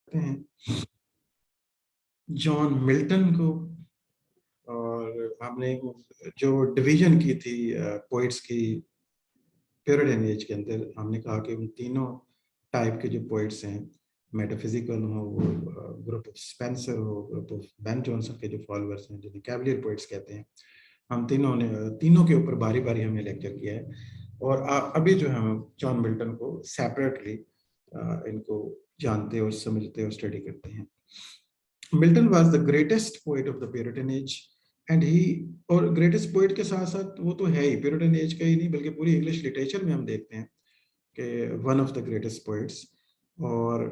हैं John Milton को। और हमने जो डिवीजन की थी पोइट्स की प्यूरिटन एज के अंदर, हमने कहा कि उन तीनों टाइप के जो पोइट्स हैं, मेटाफिजिकल हो, वो ग्रुप ऑफ स्पेंसर हो, ग्रुप ऑफ बेन जॉनसन के जो फॉलोअर्स हैं जिन्हें कैवलियर पोइट्स कहते हैं, हम तीनों के ऊपर बारी बारी हमने लेक्चर किया है। और अभी जो है हम जॉन मिल्टन को सेपरेटली इनको जानते और समझते और स्टडी करते हैं। Milton was the greatest poet of the Puritan age and he, और ग्रेटेस्ट पोएट के साथ साथ वो तो है ही, प्यूरिटन एज का ही नहीं बल्कि पूरी इंग्लिश लिटरेचर में हम देखते हैं कि one of the greatest poets. और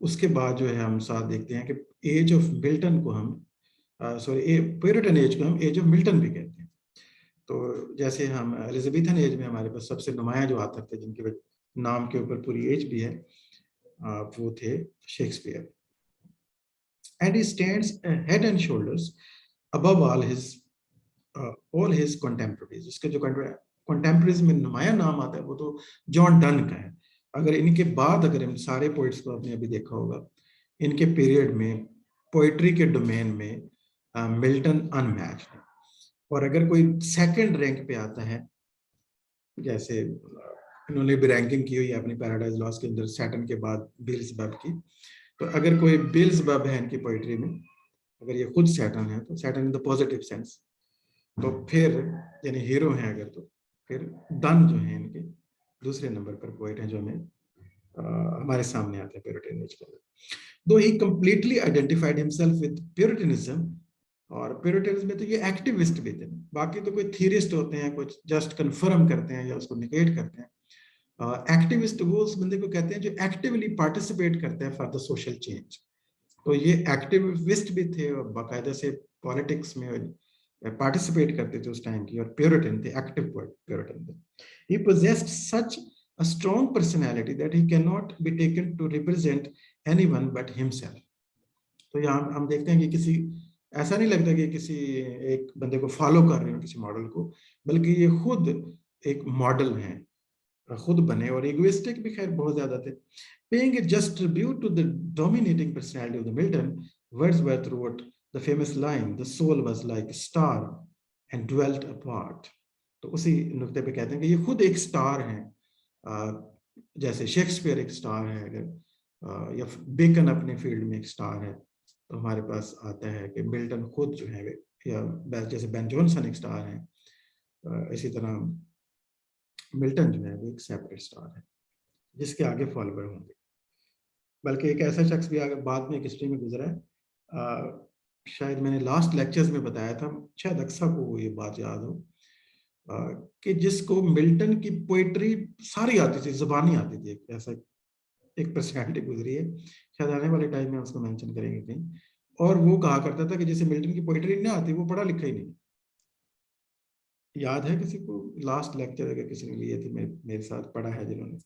उसके बाद जो है हम साथ देखते हैं कि एज ऑफ मिल्टन को हम प्यूरिटन एज को हम एज ऑफ मिल्टन भी कहते हैं। तो जैसे हम एलिजाबेथन एज में हमारे पास सबसे नुमाया जो आथर थे जिनके नाम के ऊपर पूरी एज भी है, वो थे Shakespeare. And he stands head and shoulders above all his contemporaries. उसके जो contemporaries में नुमाया नाम आता है वो तो जॉन डन का है। अगर इनके बाद अगर हम सारे पोइट्स को आपने अभी देखा होगा, इनके पीरियड में पोइट्री के डोमेन में मिल्टन अनमैच्ड है। और अगर कोई सेकंड रैंक पे आता है, जैसे इन्होंने भी रैंकिंग की हुई है अपनी पैराडाइज लॉस्ट के अंदर सैटन के बाद बेल्ज़बब की, तो अगर कोई बेल्ज़बब है इनकी पोइट्री में, अगर ये खुद सैटन है तो Satan in the positive sense, तो फिर यानी हीरो हैं अगर, तो फिर डन जो है इनके दूसरे नंबर पर पोइट हैं जो हमें हमारे सामने आते हैं प्यूरिटन एज के अंदर। दो ही कंप्लीटली आइडेंटिफाइड हिमसेल्फ विद प्यूरिटनिज्म, और प्यूरिटनिज्म में तो ये एक्टिविस्ट भी थे, बाकी तो कोई थ्योरिस्ट होते हैं, कुछ जस्ट कंफर्म करते हैं या उसको निगेट करते हैं। एक्टिविस्ट वो उस बंदे को कहते हैं जो एक्टिवली पार्टिसिपेट करते हैं फॉर द सोशल चेंज। तो ये एक्टिविस्ट भी थे और बाकायदा से पॉलिटिक्स में पार्टिसिपेट करते थे उस टाइम की, और प्यूरिटन थे, एक्टिव प्यूरिटन थे। ही possessed such a strong personality that he cannot be taken to represent anyone but himself. तो यहाँ हम देखते हैं कि किसी, ऐसा नहीं लगता कि किसी एक बंदे को फॉलो कर रहे हो किसी मॉडल को, बल्कि ये खुद एक मॉडल हैं, खुद बने, और इगोइस्टिक भी खैर बहुत ज्यादा थे। Paying a just tribute to the dominating personality of the Milton, Wordsworth wrote the famous line, "The soul was like a star and dwelt apart." तो उसी नुक्ते पे कहते हैं कि ये खुद एक स्टार हैं, जैसे शेक्सपियर एक स्टार है, अगर या बेकन अपने फील्ड में एक स्टार है, तो हमारे पास आता है कि मिल्टन खुद जो है, या जैसे बेन जॉनसन एक स्टार है, इसी तरह मिल्टन जो है वो एक सेपरेट स्टार है जिसके आगे फॉलोअर होंगे। बल्कि एक ऐसा शख्स भी आगे बाद में हिस्ट्री में गुजरा है, शायद मैंने लास्ट लेक्चर्स में बताया था, शायद अक्सर को ये बात याद हो, कि जिसको मिल्टन की पोइट्री सारी आती थी, जुबानी आती थी, ऐसा एक पर्सनैलिटी गुजरी है, शायद आने वाले टाइम में उसको मेंशन करेंगे कहीं। और वो कहा करता था कि जैसे मिल्टन की पोइट्री नहीं आती वो पढ़ा लिखा ही नहीं। याद है किसी को? लास्ट लेक्चर अगर किसी ने लिए थे, मेरे साथ पढ़ा है जिन्होंने,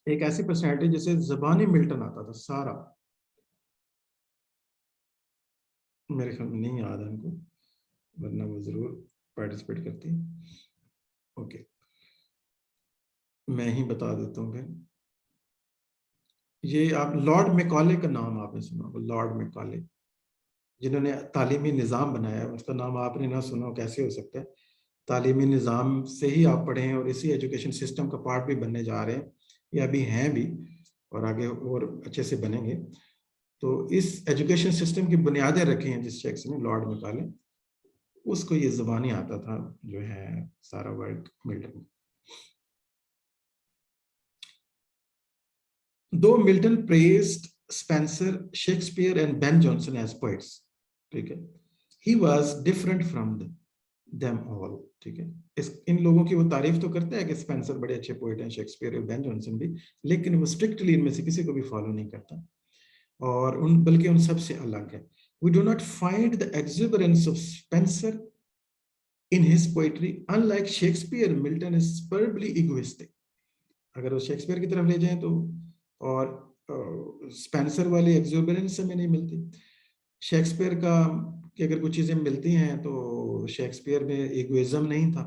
एक ऐसी पर्सनैलिटी जिसे ज़बानी मिल्टन आता था सारा, मेरे ख्याल में नहीं याद है उनको, वरना वो जरूर पार्टिसिपेट करती। ओके, मैं ही बता देता हूँ फिर। ये आप लॉर्ड मैकॉले का नाम आपने सुना होगा, लॉर्ड मैकॉले, जिन्होंने तालीमी निज़ाम बनाया, उसका नाम आपने ना सुना हो कैसे हो सकता है? तालीमी निज़ाम से ही आप पढ़े हैं और इसी एजुकेशन सिस्टम का पार्ट भी बनने जा रहे हैं, या अभी हैं भी और आगे और अच्छे से बनेंगे। तो इस एजुकेशन सिस्टम की बुनियादें रखी हैं जिस शख्स ने, लॉर्ड मैकॉले, उसको ये ज़बानी आता था जो है सारा work Milton. Though Milton praised Spenser, Shakespeare and Ben Jonson as poets, ठीक है, he was different from them all, ठीक है। इन लोगों की वो तारीफ तो करता है कि स्पेंसर बड़े अच्छे पोइट हैं, शेक्सपियर और बेन जॉनसन भी, लेकिन वो स्ट्रिक्टली इनमें से किसी को भी फॉलो नहीं करता, और बल्कि उन सब से अलग है। We do not find the exuberance of Spencer in his poetry. Unlike Shakespeare, Milton is superbly egoistic. अगर वो शेक्सपियर की तरफ ले जाएं तो, और स्पेंसर वाली एक्सुबरेंस हमें नहीं मिलती। शेक्सपियर का कि अगर कुछ चीजें मिलती हैं तो शेक्सपियर में इगोइज्म नहीं था,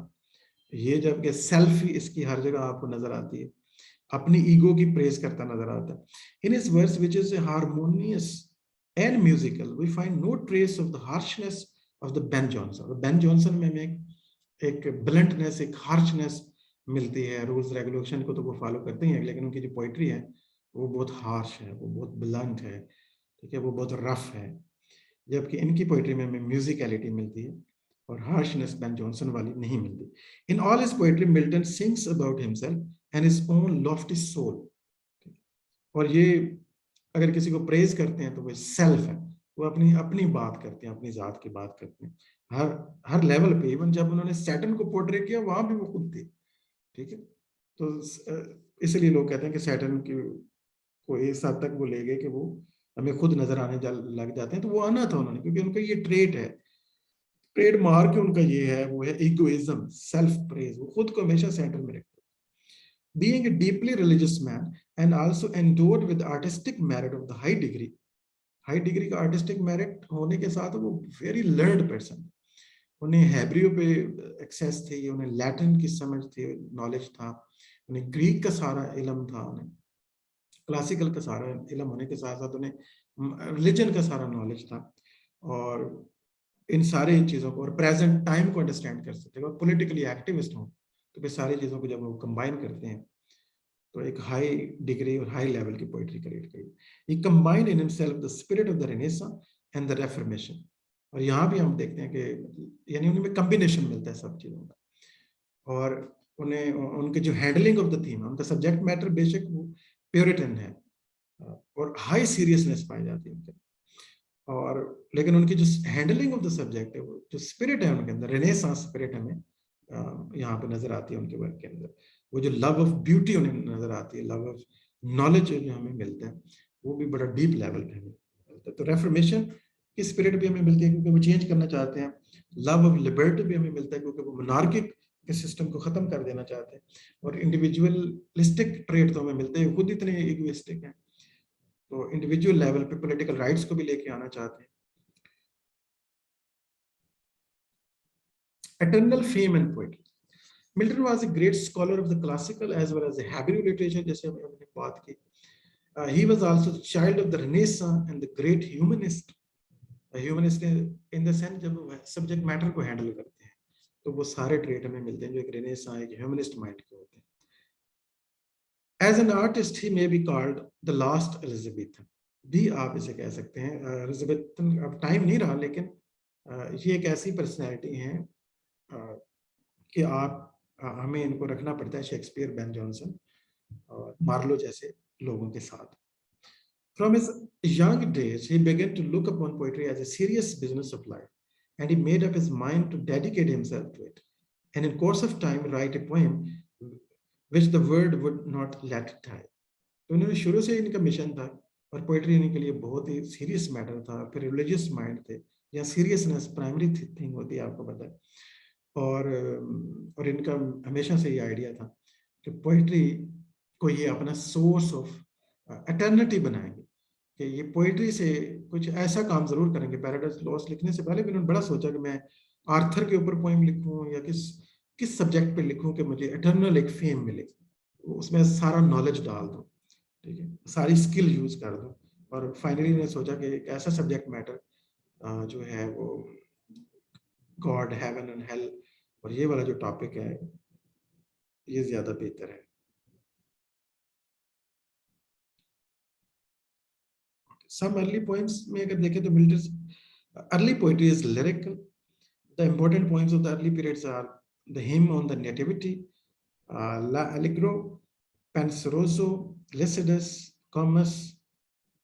ये जबकि सेल्फ ही इसकी हर जगह आपको नजर आती है। अपनी ईगो की प्रेज करता नजर आता है. In his verse which is harmonious and musical we find no trace of the harshness of the Ben Jonson. Ben Jonson में हमें एक ब्लंटनेस, एक हार्शनेस मिलती है. रूल्स रेगुलेशन को तो वो फॉलो करते ही हैं, लेकिन उनकी जो पोइट्री है वो बहुत हार्श है, वो बहुत ब्लंट है, ठीक है, वो बहुत रफ है. जबकि इनकी पोइट्री में हमें म्यूजिकलिटी मिलती है और हार्शनेस बेन जॉनसन वाली नहीं मिलती. In all his poetry Milton sings about himself and his own lofty soul. और ये अगर किसी को प्रेज करते हैं तो वो सेल्फ है, वो अपनी अपनी बात करते हैं, अपनी जात की बात करते हैं हर हर लेवल पे. इवन जब उन्होंने सैटर्न को पोर्ट्रे किया वहां भी वो खुद थे, ठीक है. तो इसलिए लोग कहते हैं कि सैटर्न की को इस हद तक वो ले गए कि वो हमें खुद नजर आने लग जाते हैं. तो वो आना था उन्होंने, क्योंकि उनका ये ट्रेट है, ट्रेड मार्क उनका ये है, वो है इगोइज्म, सेल्फ प्रेज. वो खुद को हमेशा सेंटर में रखते हैं. Being a deeply religious man and also endowed with artistic merit of the high degree का artistic merit होने के साथ वो very learned person. उन्हें हैब्रियो पे एक्सेस थी, उन्हें लैटिन की समझ थी, नॉलेज था, उन्हें ग्रीक का सारा इल्म था, उन्हें क्लासिकल का सारा इल्म होने के साथ साथ उन्हें रिलीजन का सारा नॉलेज था. और इन सारी चीज़ों को और प्रेजेंट टाइम को अंडरस्टैंड कर सकते हैं. और पॉलिटिकली एक्टिविस्ट हों तो फिर सारी चीज़ों को जब वो कंबाइन करते हैं तो एक हाई डिग्री और हाई लेवल की पोइट्री क्रिएट करी. He combined in himself the spirit of the Renaissance and the Reformation. और यहाँ भी हम देखते हैं कि यानी उनमें कम्बिनेशन मिलता है सब चीज़ों का. और उन्हें उनके जो हैंडलिंग ऑफ द थीम, उनका सब्जेक्ट मैटर बेशक वो प्योरिटन है और हाई सीरियसनेस पाई जाती है उनके. और लेकिन उनकी जो हैंडलिंग ऑफ द सब्जेक्ट है, वो जो स्पिरिट है उनके अंदर, रेनेसांस स्पिरिट हमें यहाँ पे नजर आती है उनके वर्क के अंदर. वो जो लव ऑफ ब्यूटी उन्हें नजर आती है, लव ऑफ नॉलेज जो हमें मिलता है, वो भी बड़ा डीप लेवल पे हमें मिलता है. तो रेफॉर्मेशन की स्पिरिट भी हमें मिलती है क्योंकि वो चेंज करना चाहते हैं. लव ऑफ लिबर्टी भी हमें मिलता है क्योंकि वो मोनार्किक के सिस्टम को खत्म कर देना चाहते हैं. और इंडिविजुअलिस्टिक ट्रेट तो हमें मिलते हैं, खुद इतने इगोइस्टिक हैं, तो इंडिविजुअल लेवल पे पॉलिटिकल राइट्स को भी लेके आना चाहते हैं. Eternal fame and poetry. Milton was a great scholar of the classical as well as the Hebrew literature, जैसे हमने बात की. He was also the child of the Renaissance and the great humanist. Humanist in the sense जब वो subject matter को handle करते हैं तो वो सारे ट्रेट हमें मिलते हैं जो एक Renaissance, एक humanist mind के होते हैं. As an artist, he may be called the last Elizabethan. भी आप इसे कह सकते हैं. एलिजाबेथन अब टाइम नहीं रहा, लेकिन ये एक ऐसी पर्सनैलिटी है कि आप हमें इनको रखना पड़ता है शेक्सपियर, बेन जॉनसन और मार्लो जैसे लोगों के साथ. From his young days, he began to look upon poetry as a serious business of life, and he made up his mind to dedicate himself to it. And in course of time, write a poem which the word would not let die. तो इन्होंने शुरू से इनका mission था और poetry इनके लिए बहुत ही सीरियस मैटर था. फिर रिलीजियस माइंड थे, या सीरियसनेस प्राइमरी थिंग होती है, आपको पता है. और इनका हमेशा से ये आइडिया था कि पोइट्री को ये अपना सोर्स ऑफ एटर्निटी बनाएंगे, कि ये पोइट्री से कुछ ऐसा काम जरूर करेंगे. पैराडाइज लॉस्ट लिखने से पहले भी उन्होंने बड़ा सोचा कि मैं आर्थर के ऊपर पोइम लिखूं या किस किस सब्जेक्ट पे लिखूं कि मुझे एटर्नल एक फेम मिले, उसमें सारा नॉलेज डाल दूं, ठीक है, सारी स्किल यूज कर दूं. और फाइनली ने सोचा कि एक ऐसा सब्जेक्ट मैटर जो है वो गॉड, हेवन एंड हेल, और ये वाला जो टॉपिक है ये ज्यादा बेहतर है. सम अर्ली पॉइंट्स में अगर देखें तो Milton early poetry is lyrical. The important points of the early periods are the hymn on the Nativity, L'Allegro, Penseroso, Lycidas, Comus.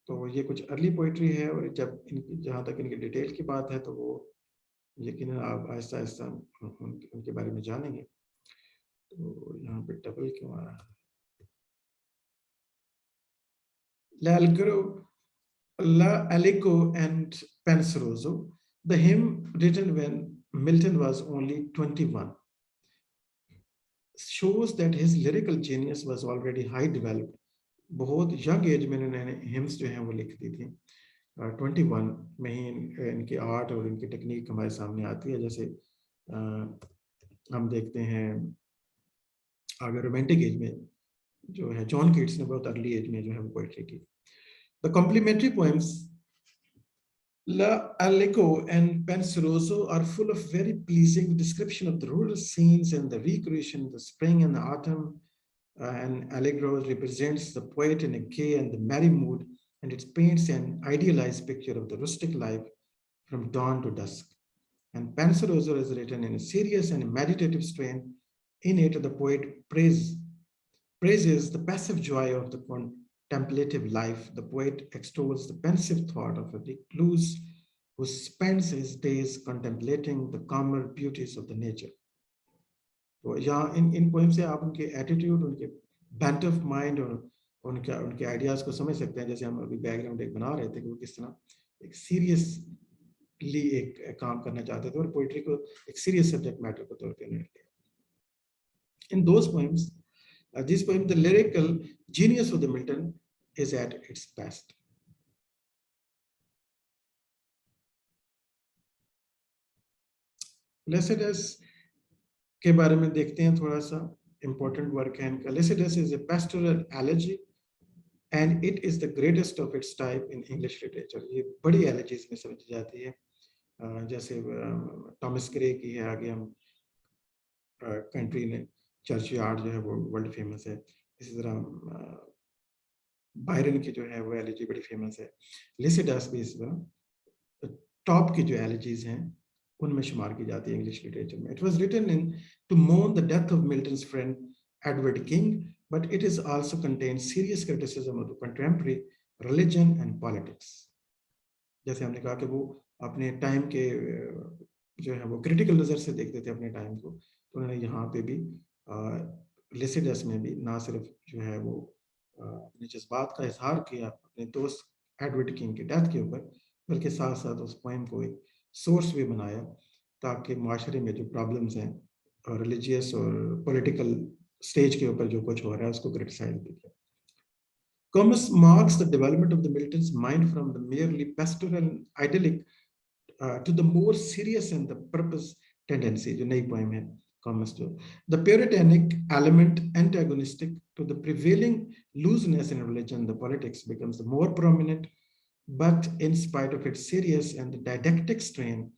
तो ये कुछ अर्ली पोएट्री है. और जब इनकी जहाँ तक इनकी डिटेल की बात है तो वो यकीनन आप आहिस्ता आहिस्ता उनके बारे में जानेंगे. तो यहाँ पे डबल क्यों आ रहा है? ला Allegro, La Allegro and Penseroso, the hymn written when Milton was only 21, shows that his lyrical genius was already high developed. बहुत यंग एज में इन्होंने हिम्स जो हैं वो लिख दी थी. 21 में ही इनकी आर्ट और इनकी टेक्निक हमारे सामने आती है. जैसे हम देखते हैं अगर रोमांटिक एज में जो है जॉन कीट्स ने बहुत अर्ली एज में जो है वो पोइट्री की। The complementary poems La Allegro and Penseroso are full of very pleasing description of the rural scenes and the recreation of the spring and the autumn. And Allegro represents the poet in a gay and the merry mood, and it paints an idealized picture of the rustic life from dawn to dusk. And Penseroso is written in a serious and meditative strain. In it, the poet praises the passive joy of the contemplative life. The poet extols the pensive thought of a recluse who spends his days contemplating the calmer beauties of the nature. तो यहाँ इन poem से आप उनके attitude, उनके bent of mind और उनके ideas को समझ सकते हैं। जैसे हम अभी बैकग्राउंड एक बना रहे थे कि वो किस तरह एक सीरियसली एक काम करना चाहते थे और पोइट्री को एक सीरियस सब्जेक्ट मैटर के तौर पे उन्होंने लिया। In those poems, this poem, the lyrical genius of the Milton is at its best. Lycidas के बारे में देखते हैं थोड़ा सा, important work है इनका। Lycidas is a pastoral elegy and it is the greatest of its type in English literature. ये बड़ी elegies में समझी जाती है, जैसे टॉमस ग्रे की है, आगे हम कंट्री ने चर्च यार्ड जो है वो वर्ल्ड फेमस है। इसी तरह बायरन की जो है वो एलिजी बड़ी फेमस है। लिसिडास भी इस तरह टॉप की जो एलिजीज हैं उनमें शुमार की जाती है इंग्लिश लिटरेचर में। It was written in to mourn the death of Milton's friend Edward King, but it is also contain serious criticism of the contemporary religion and politics. जैसे हमने कहा कि वो अपने टाइम के जो है वो क्रिटिकल नज़र से देखते थे अपने टाइम को, तो उन्होंने यहाँ पे भी लिसिडस में भी ना सिर्फ जो है वो अपने जज्बात का इजहार किया अपने दोस्त एडवर्ड किंग की डेथ के ऊपर, बल्कि साथ साथ उस पोएम को एक सोर्स भी बनाया ताकि माशरे में जो प्रॉब्लम्स हैं और रिलीजियस और पॉलिटिकल स्टेज के ऊपर जो कुछ हो रहा है उसको क्रिटिसाइज भी किया। Comus marks the development of the Milton's mind from the merely pastoral and idyllic to the more serious and the purpose tendency, जो नई poem है Comus जो, the puritanic element antagonistic to the prevailing looseness in religion, the politics becomes the more prominent, but in spite of its serious and the didactic strain,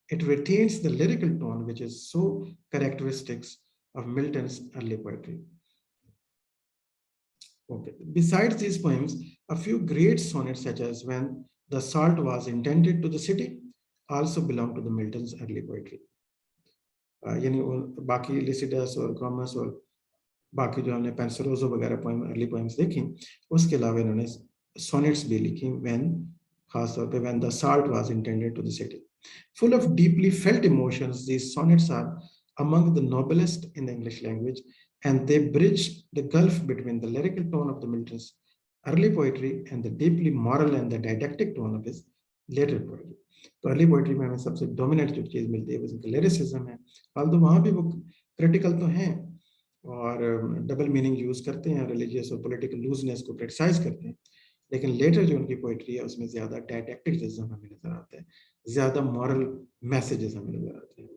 it retains the lyrical tone which is so characteristic of Milton's early poetry. Okay. Besides these poems, a few great sonnets such as When the Salt Was Intended to the City also belong to the Milton's early poetry. यानी बाकी Lycidas और commas और बाकी जो हमने पेंसरोजो वगैरह poem early poems देखी, उसके अलावा इन्होंने सोनेट्स भी लिखी, व्हेन खास तौर पे when the salt was intended to the city. Full of deeply felt emotions, these sonnets are among the noblest in the English language, and they bridge the gulf between the lyrical tone of the Milton's early poetry and the deeply moral and the didactic tone of his later poetry. तो early poetry में हमें सबसे dominate जो चीज़ मिलती है वो उनका lyricism है। हाल तो वहाँ भी वो क्रिटिकल तो हैं और डबल मीनिंग यूज करते हैं, रिलीजियस और पॉलिटिकल लूजनेस को क्रिटिसाइज करते हैं, लेकिन लेटर जो उनकी पोइट्री है उसमें ज्यादा डायडैक्टिक्स हमें नजर आते हैं, ज्यादा मॉरल मैसेजेस हमें नजर आते हैं।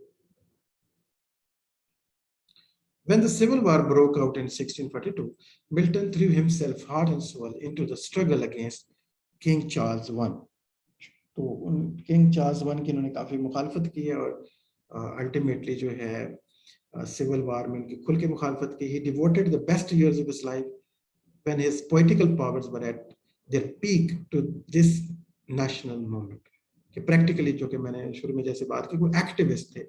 When the Civil War broke out in 1642, Milton threw himself heart and soul into the struggle against King Charles I. तो किंग चार्ल्स वन की इन्होंने काफी मुखालफत की है और अल्टीमेटली जो है सिविल वार में उनकी खुल के मुखालफत की। He devoted the best years of his life when his political powers were at their peak to this national movement. कि प्रैक्टिकली जो कि मैंने शुरू में जैसे बात की, वो एक्टिविस्ट थे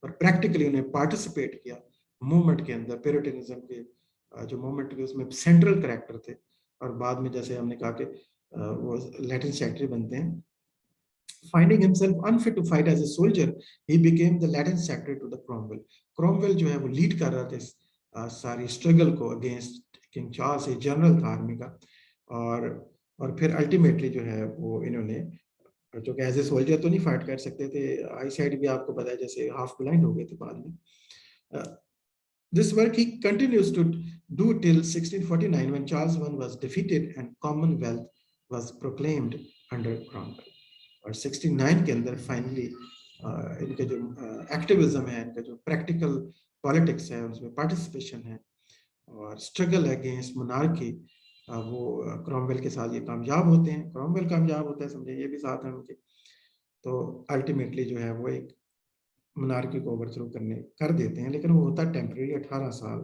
और प्रैक्टिकली उन्हें पार्टिसिपेट किया मूवमेंट के अंदर, प्यूरिटनिज्म के जो मूवमेंट के उसमें सेंट्रल कैरेक्टर थे। और बाद में जैसे हमने कहा कि वो लैटिन सेक्रेटरी बनते हैं। Finding himself unfit to fight as a soldier, he became the Latin secretary to the Cromwell. Cromwell जो है वो लीड कर रहा था सारी स्ट्रगल को अगेंस्ट किंग चार्ल्स, एक जनरल था आर्मी का, और फिर अल्टीमेटली जो है वो इन्होंने, जो कि एज ए सोल्जर तो नहीं फाइट कर सकते थे, आई साइड भी आपको पता है जैसे हाफ ब्लाइंड हो गए थे बाद में। This work he continues to do till 1649 when Charles I was defeated and Commonwealth was proclaimed under Cromwell. और 69 के अंदर फाइनली इनके जो एक्टिविज्म है, इनका जो प्रैक्टिकल पॉलिटिक्स है, उसमें पार्टिसिपेशन है और स्ट्रगल अगेंस्ट मोनार्की, वो क्रोमवेल के साथ ये कामयाब होते हैं, क्रोमवेल कामयाब होता है समझे, ये भी साथ हैं उनके। तो अल्टीमेटली जो है वो एक मोनार्की को ओवरथ्रो करने कर देते हैं, लेकिन वो होता टेम्परेरी, 18 साल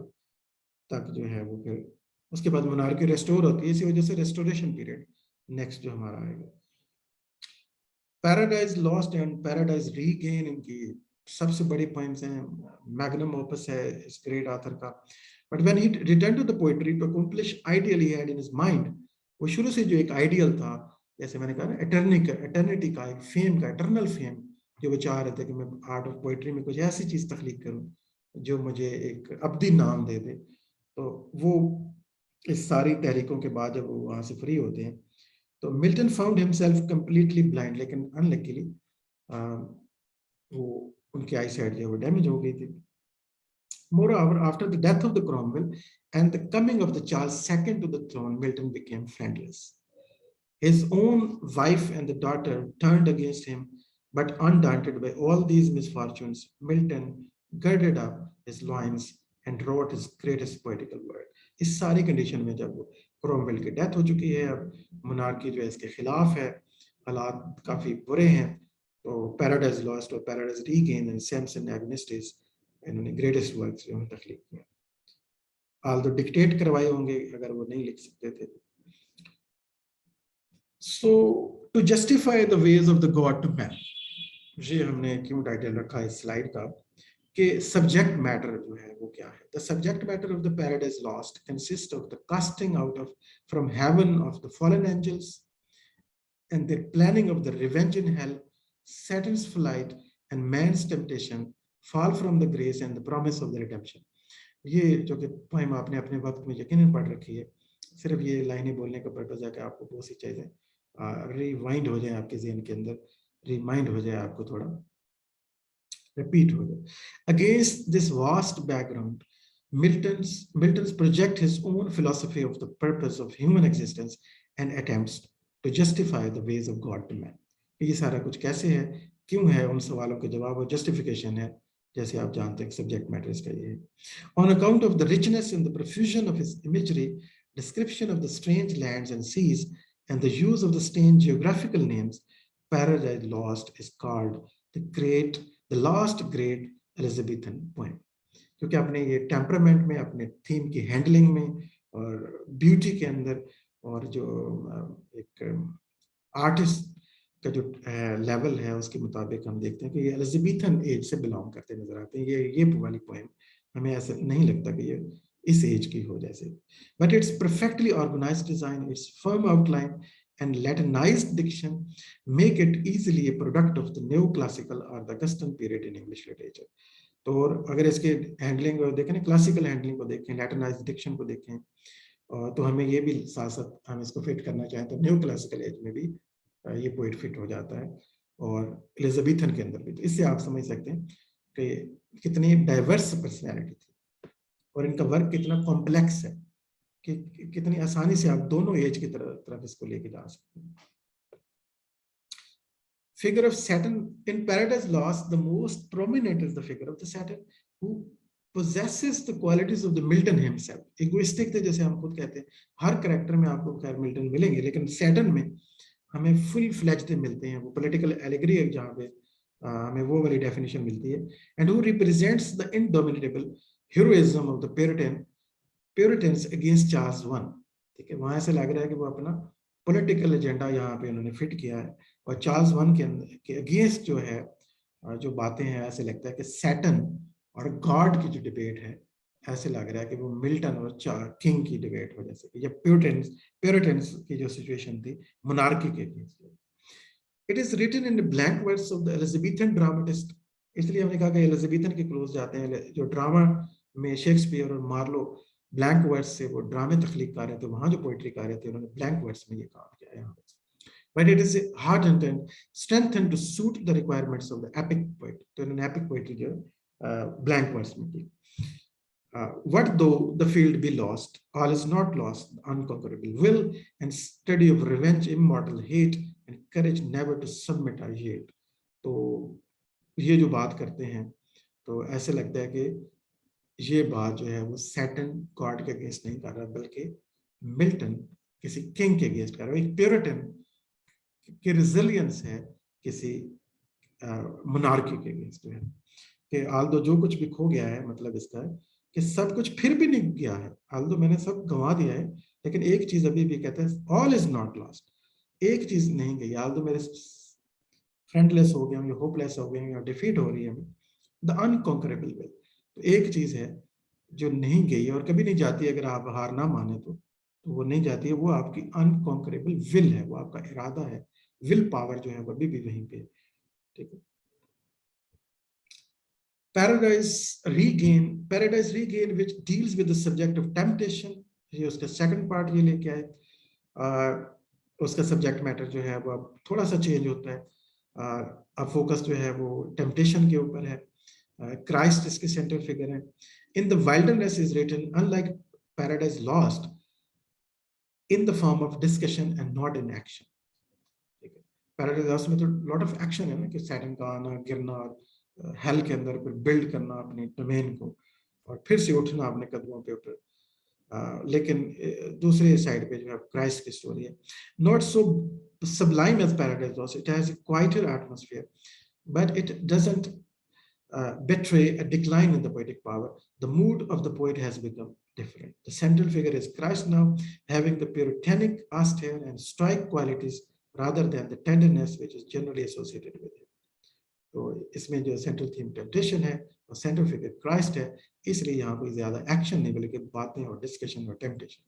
तक जो है वो, फिर उसके बाद मोनार्की रेस्टोर होती है। इसी वजह से रेस्टोरेशन पीरियड नेक्स्ट जो हमारा आएगा। Paradise Lost and Paradise Regain इनकी सबसे बड़ी पोएम्स हैं, मैग्नम ओपस है इस ग्रेट ऑथर का। But when he return to the poetry to accomplish ideal he had in his mind, वो शुरू से जो एक आइडियल था, जैसे मैंने कहा ना, एटर्निटी का, एक फेम का, एटर्नल फेम, जो वो चाह रहे थे कि मैं आर्ट ऑफ पोएट्री में कुछ ऐसी चीज तख्लीक करूं जो मुझे एक अब्दी नाम दे दे। तो वो इस सारी तहरीकों के बाद जब वो वहां से फ्री होते हैं, तो Milton found himself completely blind, लेकिन अनलकीली वो उनकी आई साइड जो है वो डैमेज हो गई थी। Moreover, after the death of the Cromwell and the coming of the Charles II to the throne, Milton became friendless. His own wife and the daughter turned against him, but undaunted by all these misfortunes, Milton girded up his loins and wrote his greatest poetical work. इस सारी condition में जब Cromwell की death हो चुकी है, अब monarchy जो है इसके खिलाफ है, हालात काफी बुरे हैं, तो पैराडाइज लॉस्ट और पैराडाइज रीगेन एंड सैमसन एग्नेस्टिस, इन्होंने ग्रेटेस्ट वर्क्स जो है तख्लीक किए। आल तो डिक्टेट करवाए होंगे अगर वो नहीं लिख सकते थे। So to justify the ways of the God to man, ये हमने क्यों टाइटल रखा है इस स्लाइड का, कि सब्जेक्ट मैटर जो है वो क्या है। The subject matter of the Paradise Lost consist of the casting out of from heaven of the fallen angels and the planning of the revenge in hell, Satan's flight and man's temptation, fall from the grace and the promise of the redemption. ये जो कि poem आपने अपने वक्त में यकीनन पढ़ रखी है, सिर्फ ये लाइनें बोलने का पर्पस है कि आपको बहुत सी चीजें रिवाइंड हो जाए आपके ज़हन के अंदर, रिमाइंड हो जाए आपको, थोड़ा रिपीट हो जाए। Against this vast background, Milton's project his own philosophy of the purpose of human existence and attempts to justify the ways of God to man. ये सारा कुछ कैसे है, क्यों है, उन सवालों के जवाब और जस्टिफिकेशन है, जैसे आप जानते हैं सब्जेक्ट मैटर इसका ये है। On account of the richness and the profusion of his imagery, description of the strange lands and seas, and the use of the strange geographical names, Paradise Lost is called the last great Elizabethan poem. क्योंकि अपने ये temperament में, अपने theme की handling में और beauty के अंदर, और जो एक आर्टिस्ट का जो लेवल है उसके मुताबिक हम देखते हैं कि ये एलिजाबेथन एज से बिलोंग करते नजर आते हैं। ये वाली पोएम हमें ऐसा नहीं लगता कि ये इस एज की हो जैसे, but it's perfectly organised design, it's firm outline and Latinized diction make it easily a product of the neoclassical or the Augustan period in English literature. तो और अगर इसके हैंडलिंग को देखें, क्लासिकल हैंडलिंग को देखें, लैटिनाइज्ड डिक्शन को देखें, तो हमें ये भी साथ साथ हम इसको फिट करना चाहें तो न्यू क्लासिकल एज में भी ये पोइट फिट हो जाता है, और एलिजाबेथन के अंदर भी। तो इससे आप समझ सकते हैं कि कितनी डाइवर्स पर्सनैलिटी थी और इनका वर्क कितना कॉम्प्लेक्स है, कि कितनी आसानी से आप दोनों एज की तरफ इसको लेके जा सकते हैं। Figure of Saturn in Paradise Lost, the most prominent is the figure of the Saturn who possesses the qualities of the Milton himself. Egoistic थे जैसे हम खुद कहते हैं, हर कैरेक्टर में आपको खैर मिल्टन मिलेंगे, लेकिन सैटर्न में हमें फुल फ्लेज्ड मिलते हैं। वो पॉलिटिकल एलिगरी है जहाँ पे हमें वो वाली डेफिनेशन मिलती है, and who represents the indomitable heroism of the Puritans against Charles I। ठीक है, वहां ऐसे लग रहा है कि वो अपना पॉलिटिकल एजेंडा यहाँ पे उन्होंने फिट किया है, और चार्ल्स I के अंदर के अगेंस्ट जो है जो बातें हैं, ऐसे लगता है कि सैटर्न और गॉड की जो डिबेट है, ऐसे लग रहा है कि वो मिल्टन और किंग की डिबेट हो, जैसे कि जब प्यूरिटन्स की जो सिचुएशन थी मोनार्की के against. It is written in blank words of the Elizabethan dramatist, इसलिए हमने कहा कि एलिजाबेथन के क्लोज जाते हैं। जो ड्रामा में शेक्सपियर और मार्लो ब्लैंक वर्ड्स से वो ड्रामे तख्लीक कर रहे थे, वहां जो पोइट्री कर रहे थे उन्होंने ब्लैंक वर्ड्स में ये काम किया है यहाँ पे। But it is hardened and strengthened to suit the requirements of the epic poet. तो इन्होंने epic poetry जो blank verse में की। What though the field be lost, all is not lost. The unconquerable will and study of revenge, immortal hate, and courage never to submit I hate. तो ये जो बात करते हैं तो ऐसे लगता है कि ये बात जो है वो सैटर्न गॉड के अगेंस्ट नहीं कर रहा, बल्कि मिल्टन किसी किंग के अगेंस्ट कर रहा है। एक प्योरिटन की रिजिलियंस है किसी मोनार्की के अगेंस्ट है कि आल्दो जो कुछ भी खो गया है, मतलब इसका है कि सब कुछ फिर भी नहीं गया है, आल्दो मैंने सब गंवा दिया है, लेकिन एक चीज अभी भी कहता है, ऑल इज नॉट लॉस्ट। एक चीज नहीं गई, आल्दो मेरे फ्रेंडलेस हो गया हूँ या होपलेस हो गया हूँ या डिफीट हो रही है, द अनकॉन्करेबल विल। तो एक चीज है जो नहीं गई और कभी नहीं जाती, अगर आप हार ना माने तो वो नहीं जाती है, वो आपकी अनकॉन्करेबल विल है, वो आपका इरादा है, विल पावर जो है वो अभी भी वहीं पे है। ठीक है। Paradise regain which deals with the subject of temptation, ये उसका सेकंड पार्ट ये लेके आए। उसका सब्जेक्ट मैटर जो है वो अब थोड़ा सा चेंज होता है, अब फोकस जो है वो टेम्पटेशन के ऊपर है। क्राइस्ट इसके सेंट्रल फिगर है। In the wilderness is written unlike Paradise Lost in the form of discussion and not in action. ठीक है। पैराडाइज लॉस्ट में तो लॉट ऑफ एक्शन है ना, कि सैटर्न का आना, गिरना, हेल के अंदर फिर बिल्ड करना अपने डोमेन को और फिर से उठना अपने कदमों पे ऊपर। लेकिन दूसरे साइड पे जो है क्राइस्ट की स्टोरी है। Not so sublime as Paradise Lost, it has a quieter atmosphere, but it doesn't betray a decline in the poetic power. The mood of the poet has become different. The central figure is Christ now, having the puritanic, austere, and stoic qualities rather than the tenderness which is generally associated with him. तो इसमें जो central theme temptation है और central figure Christ है, इसलिए यहाँ कोई ज्यादा एक्शन नहीं बल्कि बातें और डिस्कशन और टेम्पटेशन।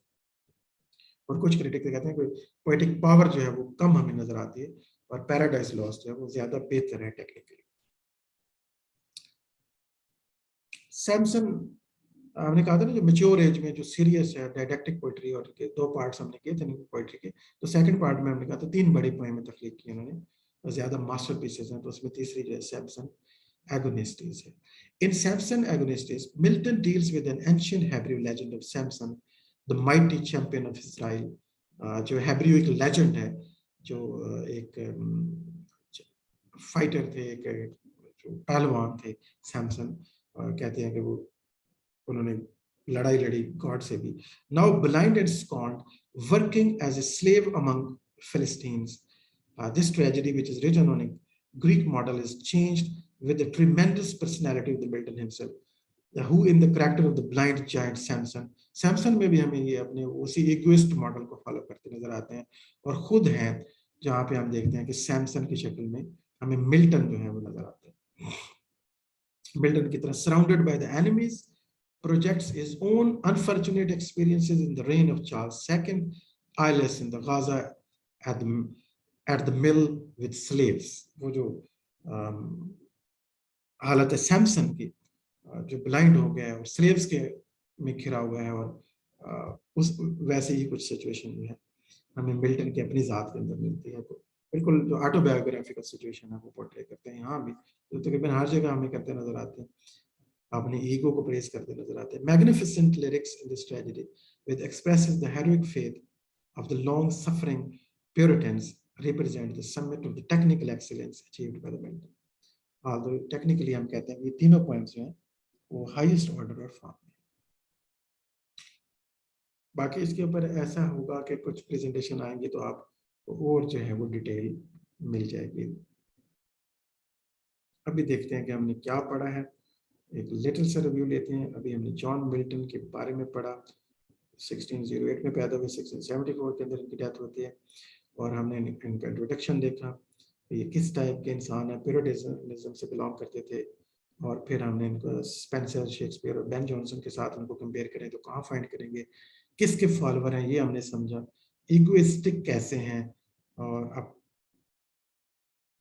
और कुछ क्रिटिक कहते हैं कि पोएटिक पावर जो है वो कम हमें नजर आती है और पैराडाइज लॉस्ट जो है वो ज्यादा बेहतर है टेक्निकली। सैमसन, हमने कहा था ना जो मेच्योर एज में जो सीरियस है डायडेक्टिक पोइट्री, और के दो पार्ट्स हमने किए थे पोइट्री के, तो सेकंड पार्ट में हमने कहा था 3 बड़ी पोएम तख्लीक की उन्होंने, ज्यादा मास्टरपीसेस हैं, तो उसमें तीसरी जो है सैमसन एगोनिस्टिस है। In Samson Agonistes, Milton deals with an ancient Hebrew legend of Samson, the mighty champion of Israel, जो हेब्रू एक लेजेंड है, जो एक फाइटर थे, एक जो पहलवान थे सैमसन, और कहते हैं कि वो उन्होंने लड़ाई लड़ी गॉड से भी। Now blind and scorned working as a slave among Philistines, this tragedy which is written on a Greek model is changed with the tremendous personality of the Milton himself, who in the character of the blind giant Samson, Samson में भी हमें ये अपने उसी egoist model को follow करते नजर आते हैं, और खुद हैं जहाँ पे हम देखते हैं कि सैमसन की शक्ल में हमें मिल्टन जो है वो नजर आते हैं। मिल्टन की तरह surrounded by the enemies projects his own unfortunate experiences in the reign of Charles II, eyeless in the Gaza at the mill with slaves। वो जो हालत है सैमसन की, जो ब्लाइंड हो गया है और स्लेव्स के में घिरा हुआ है, और उस वैसे ही कुछ सिचुएशन जो है हमें मिल्टन की अपनी जात के अंदर मिलती है। तो बिल्कुल जो ऑटोबायोग्राफिकल सिचुएशन है वो पोर्ट्रे करते हैं यहाँ भी, तो तकरीबन हर जगह हमें करते नजर आते हैं, अपने ईगो को प्रेस करते नजर आते हैं। Magnificent lyrics in this tragedy with expresses the heroic faith of the long-suffering Puritans represent the summit of the technical excellence achieved by the Milton. Although technically हम कहते हैं ये तीनों poems जो हैं वो highest order और form में। बाकी इसके ऊपर ऐसा होगा कि कुछ प्रेजेंटेशन आएंगे तो आप और जो है वो डिटेल मिल जाएगी। अभी देखते हैं कि हमने क्या पढ़ा है, एक लिटिल सा रिव्यू लेते हैं। अभी हमने जॉन मिल्टन के बारे में पढ़ा, 1608 में पैदा हुए, 1674 के अंदर इनकी डेथ होती है, और हमने इनका इंट्रोडक्शन देखा, ये किस टाइप के इंसान है, प्यूरिटनिज्म से बिलोंग करते थे, और फिर हमने इनको स्पेंसर, शेक्सपियर और बेन जॉनसन के साथ इनको कंपेयर करें तो कहाँ फाइंड करेंगे, किसके फॉलोअर हैं ये हमने समझा, इगोइस्टिक कैसे हैं, और अब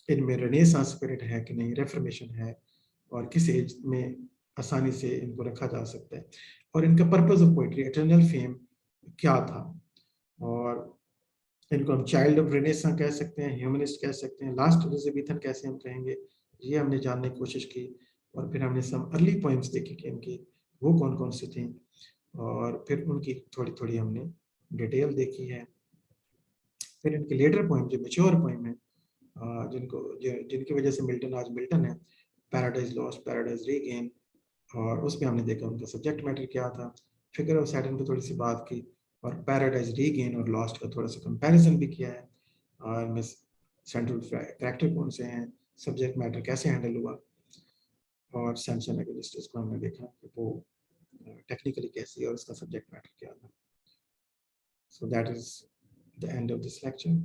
इनमें रेनेसांस स्पिरिट है कि नहीं, रेफर्मेशन है, और किस एज में आसानी से इनको रखा जा सकता है, और इनका purpose of poetry, eternal fame क्या था, और इनको हम चाइल्ड ऑफ रेनेसां कह सकते हैं, ह्यूमनिस्ट कह सकते हैं, लास्ट एलिजाबेथन कैसे हम कहेंगे, ये हमने जानने की कोशिश की। और फिर हमने सम अर्ली पॉइंट्स देखे कि इनकी वो कौन कौन सी थी, और फिर उनकी थोड़ी थोड़ी हमने डिटेल देखी है। फिर इनके लेटर पोइम जो मेच्योर पोइम है, जिनकी वजह से मिल्टन आज मिल्टन है, पैराडाइज लॉस्ट, पैराडाइज रीगेन, और उसमें हमने देखा उनका सब्जेक्ट मैटर क्या था, फिगर ऑफ सैटर्न पे थोड़ी सी बात की, और पैराडाइज रीगेन और लॉस्ट का थोड़ा सा कंपैरिजन भी किया है, और इनमें सेंट्रल फैक्टर कौन से हैं, सब्जेक्ट मैटर कैसे हैंडल हुआ, और सैमसंग एग्जिस्टेंस को हमने देखा कि वो टेक्निकली कैसी है और उसका सब्जेक्ट मैटर क्या था. So that is the end of this lecture.